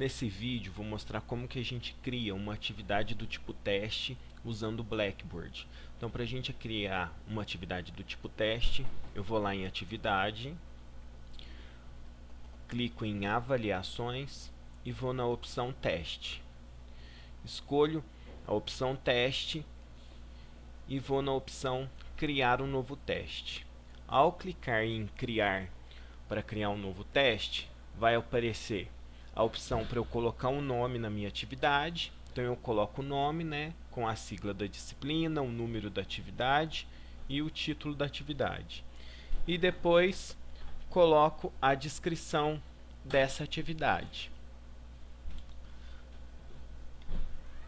Nesse vídeo vou mostrar como que a gente cria uma atividade do tipo teste usando o Blackboard. Então, para a gente criar uma atividade do tipo teste, eu vou lá em atividade, clico em avaliações e vou na opção teste. Escolho a opção teste e vou na opção criar um novo teste. Ao clicar em criar para criar um novo teste, vai aparecer a opção para eu colocar um nome na minha atividade. Então eu coloco o nome, né, com a sigla da disciplina, o número da atividade e o título da atividade. E depois coloco a descrição dessa atividade.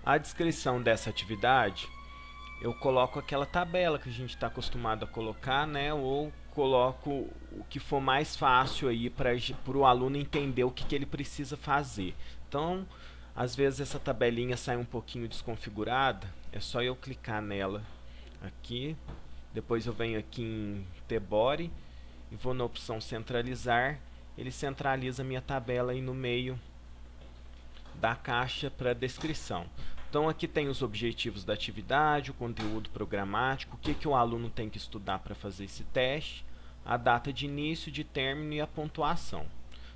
A descrição dessa atividade, eu coloco aquela tabela que a gente está acostumado a colocar, né, ou coloco o que for mais fácil aí para o aluno entender o que ele precisa fazer. Então, às vezes essa tabelinha sai um pouquinho desconfigurada, é só eu clicar nela aqui, depois eu venho aqui em Tebore e vou na opção centralizar, ele centraliza a minha tabela aí no meio da caixa para descrição. Então aqui tem os objetivos da atividade, o conteúdo programático, o que o aluno tem que estudar para fazer esse teste, a data de início, de término e a pontuação.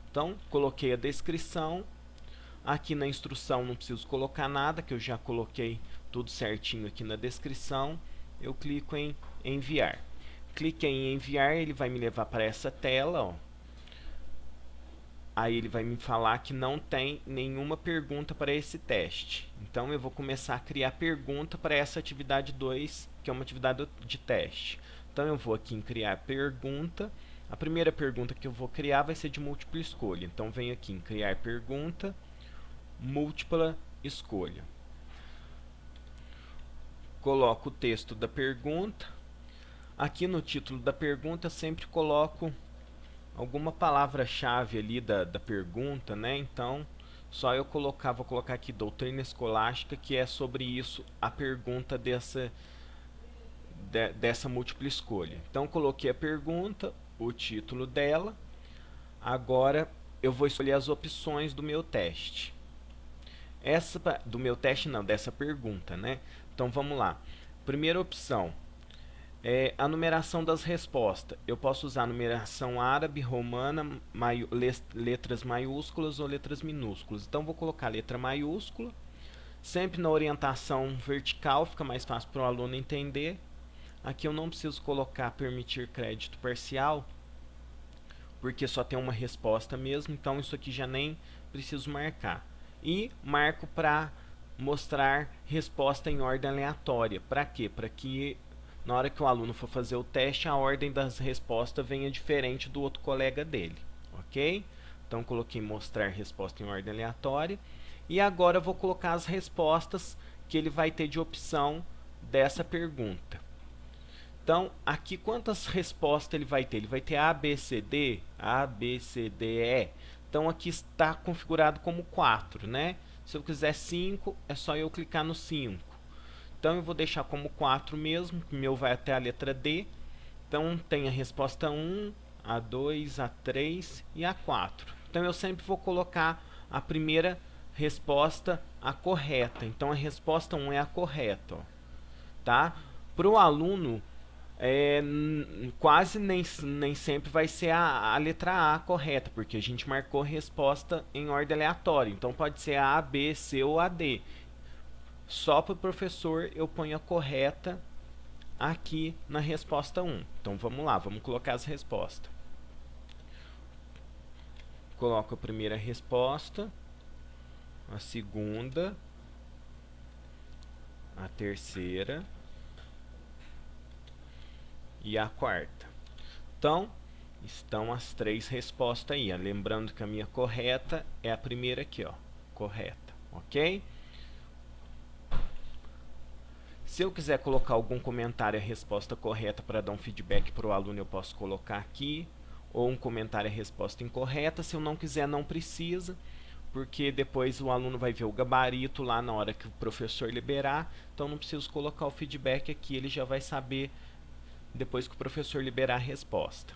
Então coloquei a descrição, aqui na instrução não preciso colocar nada, que eu já coloquei tudo certinho aqui na descrição. Eu clico em enviar. Cliquei em enviar, ele vai me levar para essa tela, ó. Aí ele vai me falar que não tem nenhuma pergunta para esse teste. Então eu vou começar a criar pergunta para essa atividade 2, que é uma atividade de teste. Então eu vou aqui em criar pergunta. A primeira pergunta que eu vou criar vai ser de múltipla escolha. Então venho aqui em criar pergunta, múltipla escolha. Coloco o texto da pergunta. Aqui no título da pergunta sempre coloco alguma palavra-chave ali da pergunta, né? Então, só eu vou colocar aqui doutrina escolástica, que é sobre isso a pergunta dessa múltipla escolha. Então, coloquei a pergunta, o título dela. Agora, eu vou escolher as opções do meu teste. Do meu teste não, dessa pergunta, né? Então, vamos lá. Primeira opção. A numeração das respostas. Eu posso usar a numeração árabe, romana, letras maiúsculas ou letras minúsculas. Então, vou colocar a letra maiúscula. Sempre na orientação vertical, fica mais fácil para o aluno entender. Aqui eu não preciso colocar permitir crédito parcial, porque só tem uma resposta mesmo. Então, isso aqui já nem preciso marcar. E marco para mostrar resposta em ordem aleatória. Para quê? Para que na hora que o aluno for fazer o teste, a ordem das respostas venha diferente do outro colega dele, ok? Então, coloquei mostrar resposta em ordem aleatória. E agora eu vou colocar as respostas que ele vai ter de opção dessa pergunta. Então, aqui quantas respostas ele vai ter? Ele vai ter A, B, C, D, A, B, C, D, E. Então, aqui está configurado como 4, né? Se eu quiser 5, é só eu clicar no 5. Então, eu vou deixar como 4 mesmo, que o meu vai até a letra D. Então, tem a resposta 1, a 2, a 3 e a 4. Então, eu sempre vou colocar a primeira resposta a correta. Então, a resposta 1 é a correta, ó, tá? Para o aluno, quase nem sempre vai ser a letra A correta, porque a gente marcou resposta em ordem aleatória. Então, pode ser a B, C ou a D. Só para o professor eu ponho a correta aqui na resposta 1. Então vamos lá, vamos colocar as respostas. Coloco a primeira resposta, a segunda, a terceira e a quarta. Então, estão as 3 respostas aí. Lembrando que a minha correta é a primeira aqui, ó, correta, ok? Se eu quiser colocar algum comentário a resposta correta para dar um feedback para o aluno, eu posso colocar aqui. Ou um comentário a resposta incorreta. Se eu não quiser, não precisa, porque depois o aluno vai ver o gabarito lá na hora que o professor liberar. Então não preciso colocar o feedback aqui, ele já vai saber depois que o professor liberar a resposta.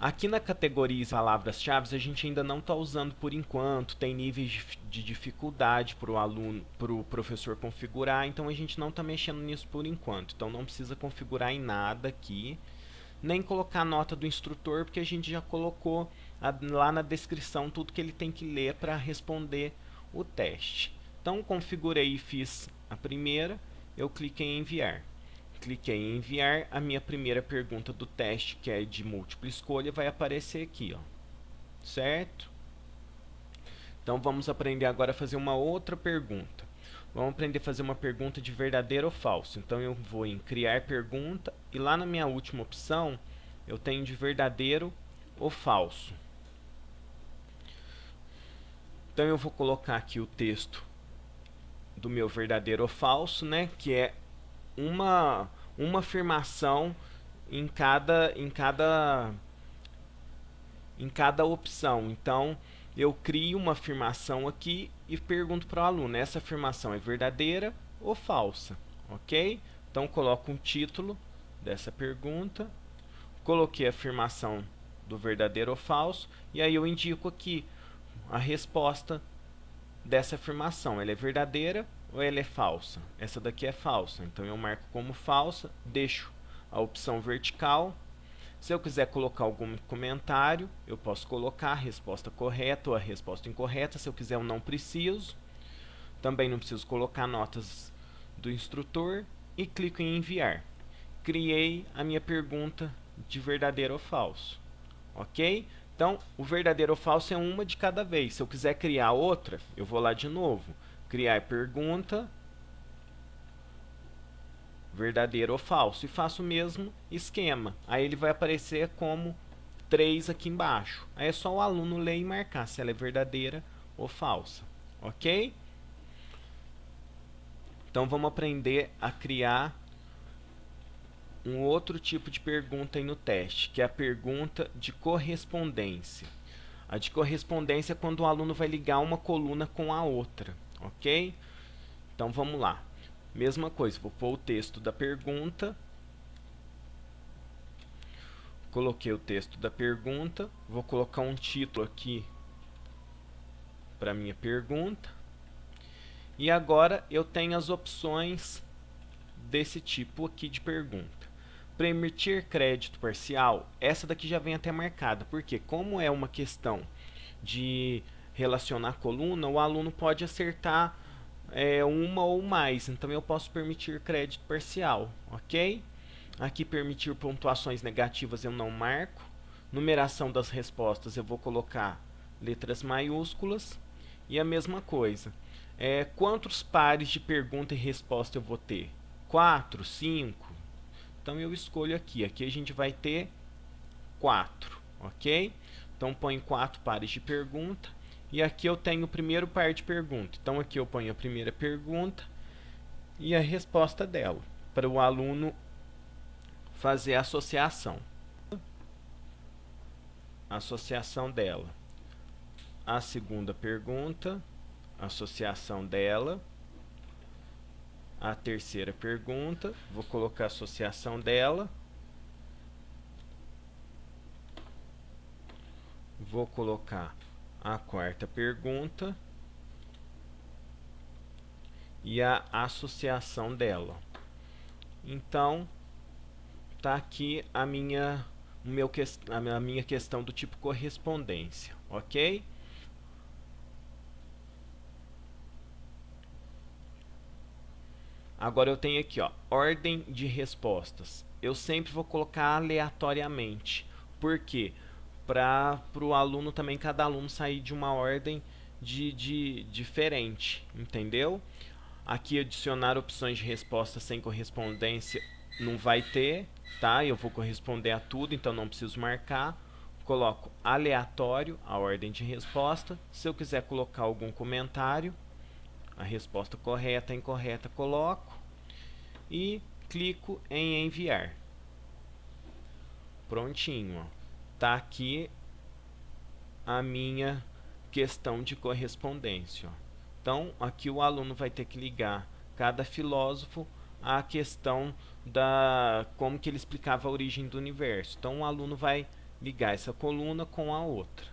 Aqui na categoria palavras-chave a gente ainda não está usando por enquanto, tem níveis de dificuldade para o aluno, para o professor configurar, então a gente não está mexendo nisso por enquanto. Então não precisa configurar em nada aqui, nem colocar a nota do instrutor, porque a gente já colocou lá na descrição tudo que ele tem que ler para responder o teste. Então configurei e fiz a primeira, eu cliquei em enviar. Cliquei em enviar, a minha primeira pergunta do teste, que é de múltipla escolha, vai aparecer aqui, ó. Certo? Então vamos aprender agora a fazer uma outra pergunta. Vamos aprender a fazer uma pergunta de verdadeiro ou falso. Então eu vou em criar pergunta e lá na minha última opção eu tenho de verdadeiro ou falso. Então eu vou colocar aqui o texto do meu verdadeiro ou falso, né, que é uma afirmação em cada opção. Então eu crio uma afirmação aqui e pergunto para o aluno: essa afirmação é verdadeira ou falsa? Ok? Então coloco um título dessa pergunta, coloquei a afirmação do verdadeiro ou falso e aí eu indico aqui a resposta dessa afirmação. Ela é verdadeira ou ela é falsa? Essa daqui é falsa, então eu marco como falsa, deixo a opção vertical. Se eu quiser colocar algum comentário, eu posso colocar a resposta correta ou a resposta incorreta. Se eu quiser, eu não preciso. Também não preciso colocar notas do instrutor e clico em enviar. Criei a minha pergunta de verdadeiro ou falso. Ok? Então, o verdadeiro ou falso é uma de cada vez. Se eu quiser criar outra, eu vou lá de novo. Criar pergunta, verdadeiro ou falso. E faço o mesmo esquema. Aí ele vai aparecer como 3 aqui embaixo. Aí é só o aluno ler e marcar se ela é verdadeira ou falsa. Ok? Então vamos aprender a criar um outro tipo de pergunta aí no teste, que é a pergunta de correspondência. A de correspondência é quando o aluno vai ligar uma coluna com a outra, ok? Então vamos lá. Mesma coisa, vou pôr o texto da pergunta. Coloquei o texto da pergunta. Vou colocar um título aqui para a minha pergunta. E agora eu tenho as opções desse tipo aqui de pergunta. Permitir crédito parcial, essa daqui já vem até marcada, porque como é uma questão de relacionar coluna, o aluno pode acertar uma ou mais, então eu posso permitir crédito parcial, ok? Aqui permitir pontuações negativas eu não marco. Numeração das respostas eu vou colocar letras maiúsculas. E a mesma coisa, quantos pares de pergunta e resposta eu vou ter? 4, 5? Então eu escolho aqui a gente vai ter 4, ok? Então ponho 4 pares de pergunta e aqui eu tenho o primeiro par de pergunta. Então aqui eu ponho a primeira pergunta e a resposta dela, para o aluno fazer a associação. Associação dela. A segunda pergunta, associação dela. A terceira pergunta, vou colocar a associação dela. Vou colocar a quarta pergunta e a associação dela. Então, tá aqui a minha questão do tipo correspondência, ok? Agora eu tenho aqui, ó, ordem de respostas. Eu sempre vou colocar aleatoriamente. Por quê? Para o aluno também, cada aluno sair de uma ordem diferente, entendeu? Aqui adicionar opções de resposta sem correspondência não vai ter, tá? Eu vou corresponder a tudo, então não preciso marcar. Coloco aleatório a ordem de resposta. Se eu quiser colocar algum comentário, a resposta correta, incorreta, coloco e clico em enviar. Prontinho, ó. Tá aqui a minha questão de correspondência, ó. Então, aqui o aluno vai ter que ligar cada filósofo à questão da como que ele explicava a origem do universo. Então, o aluno vai ligar essa coluna com a outra.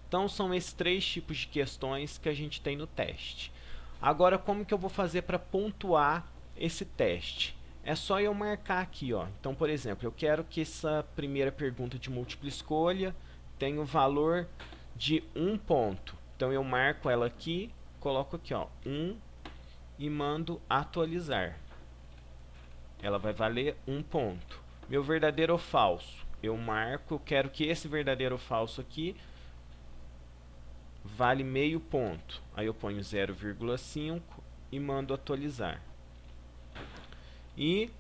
Então são esses 3 tipos de questões que a gente tem no teste. Agora, como que eu vou fazer para pontuar esse teste? É só eu marcar aqui, ó. Então, por exemplo, eu quero que essa primeira pergunta de múltipla escolha tenha o valor de 1 ponto. Então eu marco ela aqui, coloco aqui, ó, 1 e mando atualizar. Ela vai valer 1 ponto. Meu verdadeiro ou falso, eu marco, eu quero que esse verdadeiro ou falso aqui vale meio ponto. Aí eu ponho 0,5 e mando atualizar. E,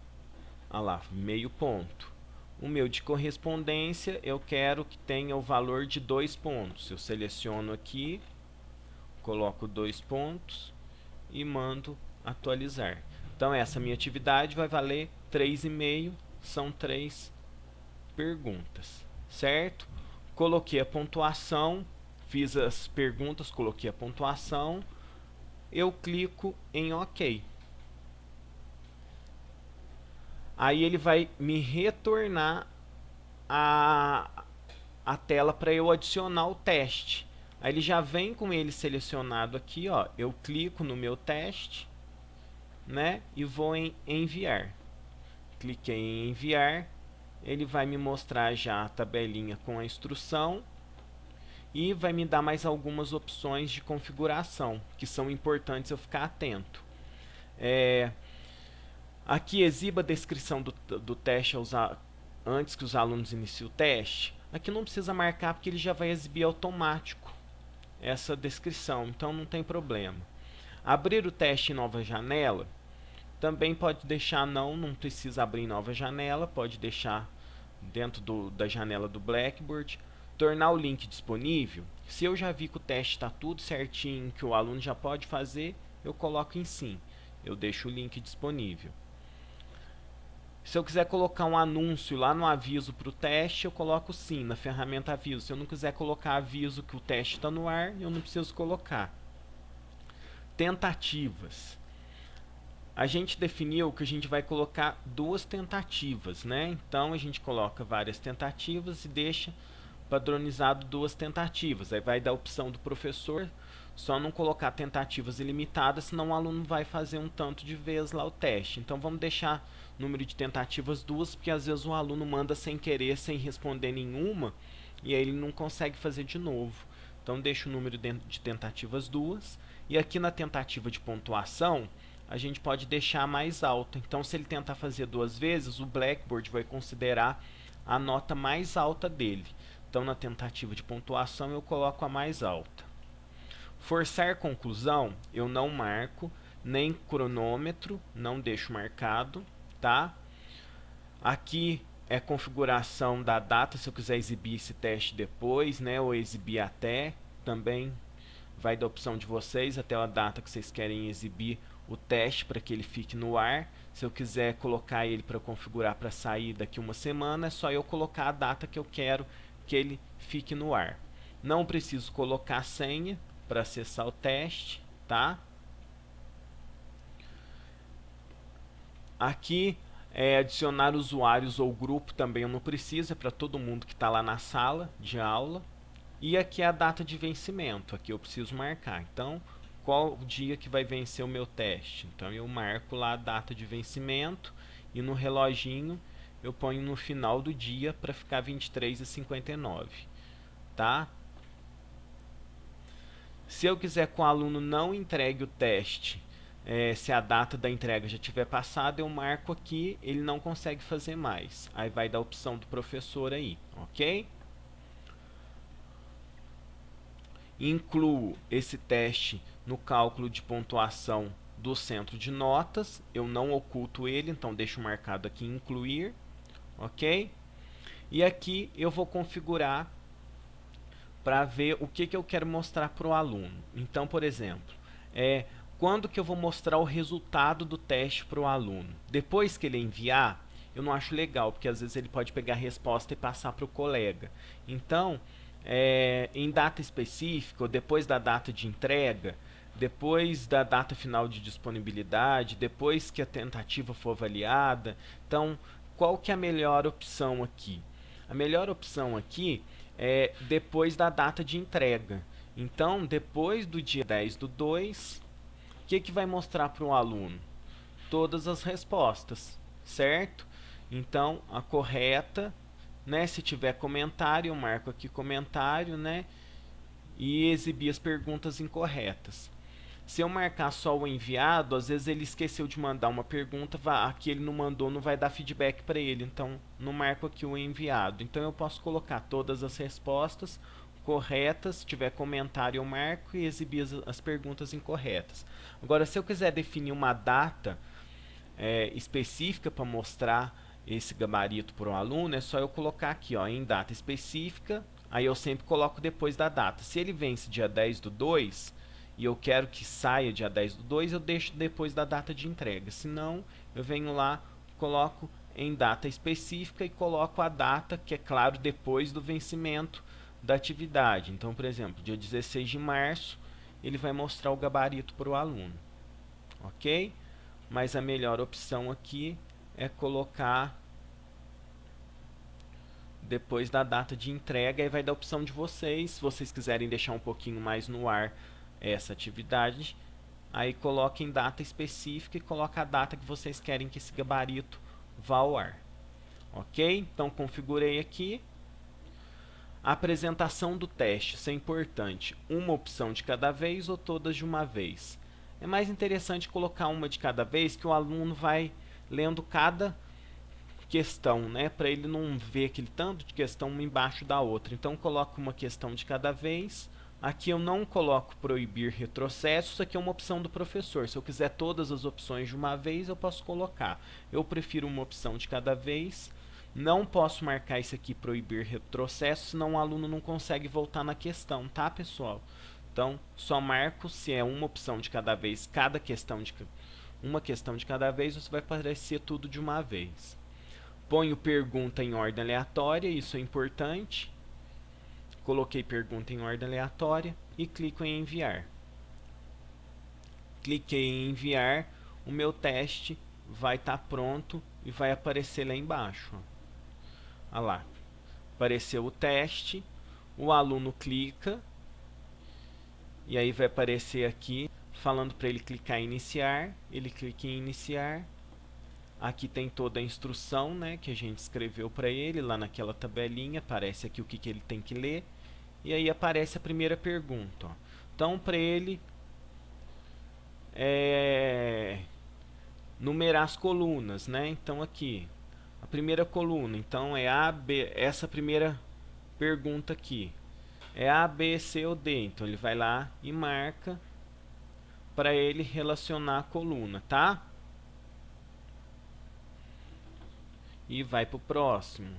olha lá, meio ponto. O meu de correspondência, eu quero que tenha o valor de 2 pontos. Eu seleciono aqui, coloco 2 pontos e mando atualizar. Então essa minha atividade vai valer 3,5, são 3 perguntas, certo? Coloquei a pontuação, fiz as perguntas, coloquei a pontuação, eu clico em OK. Aí ele vai me retornar a tela para eu adicionar o teste. Aí ele já vem com ele selecionado aqui, ó. Eu clico no meu teste, né? E vou em enviar. Cliquei em enviar. Ele vai me mostrar já a tabelinha com a instrução e vai me dar mais algumas opções de configuração que são importantes eu ficar atento. Aqui exiba a descrição do teste antes que os alunos iniciem o teste. Aqui não precisa marcar porque ele já vai exibir automático essa descrição, então não tem problema. Abrir o teste em nova janela, também pode deixar não precisa abrir em nova janela, pode deixar dentro da janela do Blackboard. Tornar o link disponível, se eu já vi que o teste está tudo certinho, que o aluno já pode fazer, eu coloco em sim, eu deixo o link disponível. Se eu quiser colocar um anúncio lá no aviso para o teste, eu coloco sim, na ferramenta aviso. Se eu não quiser colocar aviso que o teste está no ar, eu não preciso colocar. Tentativas. A gente definiu que a gente vai colocar 2 tentativas, né? Então a gente coloca várias tentativas e deixa padronizado 2 tentativas. Aí vai dar a opção do professor só não colocar tentativas ilimitadas, senão o aluno vai fazer um tanto de vezes lá o teste. Então vamos deixar número de tentativas 2, porque às vezes o aluno manda sem querer, sem responder nenhuma, e aí ele não consegue fazer de novo. Então deixa o número de tentativas 2, e aqui na tentativa de pontuação, a gente pode deixar mais alta. Então se ele tentar fazer 2 vezes, o Blackboard vai considerar a nota mais alta dele. Então na tentativa de pontuação eu coloco a mais alta. Forçar conclusão, eu não marco, nem cronômetro, não deixo marcado, tá? Aqui é configuração da data, se eu quiser exibir esse teste depois, né, ou exibir até, também vai da opção de vocês, até a data que vocês querem exibir o teste para que ele fique no ar. Se eu quiser colocar ele para configurar para sair daqui uma semana, é só eu colocar a data que eu quero que ele fique no ar. Não preciso colocar senha para acessar o teste, tá? Aqui adicionar usuários ou grupo também eu não preciso, é para todo mundo que está lá na sala de aula. E aqui é a data de vencimento, aqui eu preciso marcar. Então, qual o dia que vai vencer o meu teste? Então eu marco lá a data de vencimento e no reloginho eu ponho no final do dia para ficar 23h59, tá? Se eu quiser que o aluno não entregue o teste, se a data da entrega já tiver passado, eu marco aqui, ele não consegue fazer mais. Aí vai dar a opção do professor aí, ok? Incluo esse teste no cálculo de pontuação do centro de notas. Eu não oculto ele, então deixo marcado aqui incluir, ok? E aqui eu vou configurar para ver o que eu quero mostrar para o aluno. Então, por exemplo, quando que eu vou mostrar o resultado do teste para o aluno? Depois que ele enviar, eu não acho legal, porque às vezes ele pode pegar a resposta e passar para o colega. Então, em data específica, ou depois da data de entrega, depois da data final de disponibilidade, depois que a tentativa for avaliada. Então, qual que é a melhor opção aqui? A melhor opção aqui é depois da data de entrega. Então, depois do dia 10/2, o que vai mostrar para o aluno? Todas as respostas, certo? Então, a correta, né? Se tiver comentário, eu marco aqui comentário, né? E exibir as perguntas incorretas. Se eu marcar só o enviado, às vezes ele esqueceu de mandar uma pergunta, aqui ele não mandou, não vai dar feedback para ele, então não marco aqui o enviado. Então eu posso colocar todas as respostas corretas, se tiver comentário eu marco e exibir as perguntas incorretas. Agora, se eu quiser definir uma data específica para mostrar esse gabarito para o aluno, é só eu colocar aqui, ó, em data específica, aí eu sempre coloco depois da data. Se ele vence dia 10/2 e eu quero que saia dia 10/2, eu deixo depois da data de entrega. Se não, eu venho lá, coloco em data específica e coloco a data, que é claro, depois do vencimento da atividade. Então, por exemplo, dia 16 de março, ele vai mostrar o gabarito para o aluno. Ok? Mas a melhor opção aqui é colocar depois da data de entrega, e vai dar a opção de vocês, se vocês quiserem deixar um pouquinho mais no ar essa atividade, aí coloquem data específica e coloca a data que vocês querem que esse gabarito vá ao ar. Ok? Então configurei aqui. A apresentação do teste, isso é importante. Uma opção de cada vez ou todas de uma vez? É mais interessante colocar uma de cada vez, que o aluno vai lendo cada questão, né, para ele não ver aquele tanto de questão uma embaixo da outra. Então coloco uma questão de cada vez. Aqui eu não coloco proibir retrocesso, isso aqui é uma opção do professor. Se eu quiser todas as opções de uma vez, eu posso colocar. Eu prefiro uma opção de cada vez. Não posso marcar isso aqui, proibir retrocesso, senão o aluno não consegue voltar na questão, tá, pessoal? Então, só marco se é uma opção de cada vez, uma questão de cada vez, você vai aparecer tudo de uma vez. Ponho pergunta em ordem aleatória, isso é importante. Coloquei pergunta em ordem aleatória e clico em enviar. Cliquei em enviar, o meu teste vai estar pronto e vai aparecer lá embaixo. Olha lá, apareceu o teste, o aluno clica e aí vai aparecer aqui falando para ele clicar em iniciar, ele clica em iniciar. Aqui tem toda a instrução, né, que a gente escreveu para ele, lá naquela tabelinha, aparece aqui o que ele tem que ler, e aí aparece a primeira pergunta. Ó. Então, para ele numerar as colunas, né? Então, aqui, a primeira coluna, então é A, B, essa primeira pergunta aqui, é A, B, C ou D, então ele vai lá e marca para ele relacionar a coluna, tá? E vai para o próximo.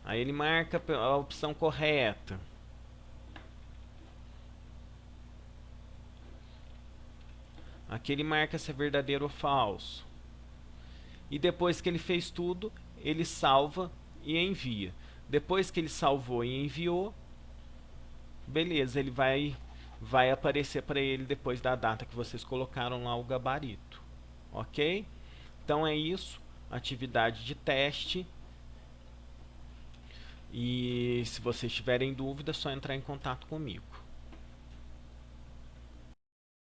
Aí ele marca a opção correta. Aqui ele marca se é verdadeiro ou falso. E depois que ele fez tudo, ele salva e envia. Depois que ele salvou e enviou, beleza, ele vai aparecer para ele depois da data que vocês colocaram lá o gabarito. Ok? Então é isso. Atividade de teste. E se vocês tiverem dúvida, é só entrar em contato comigo.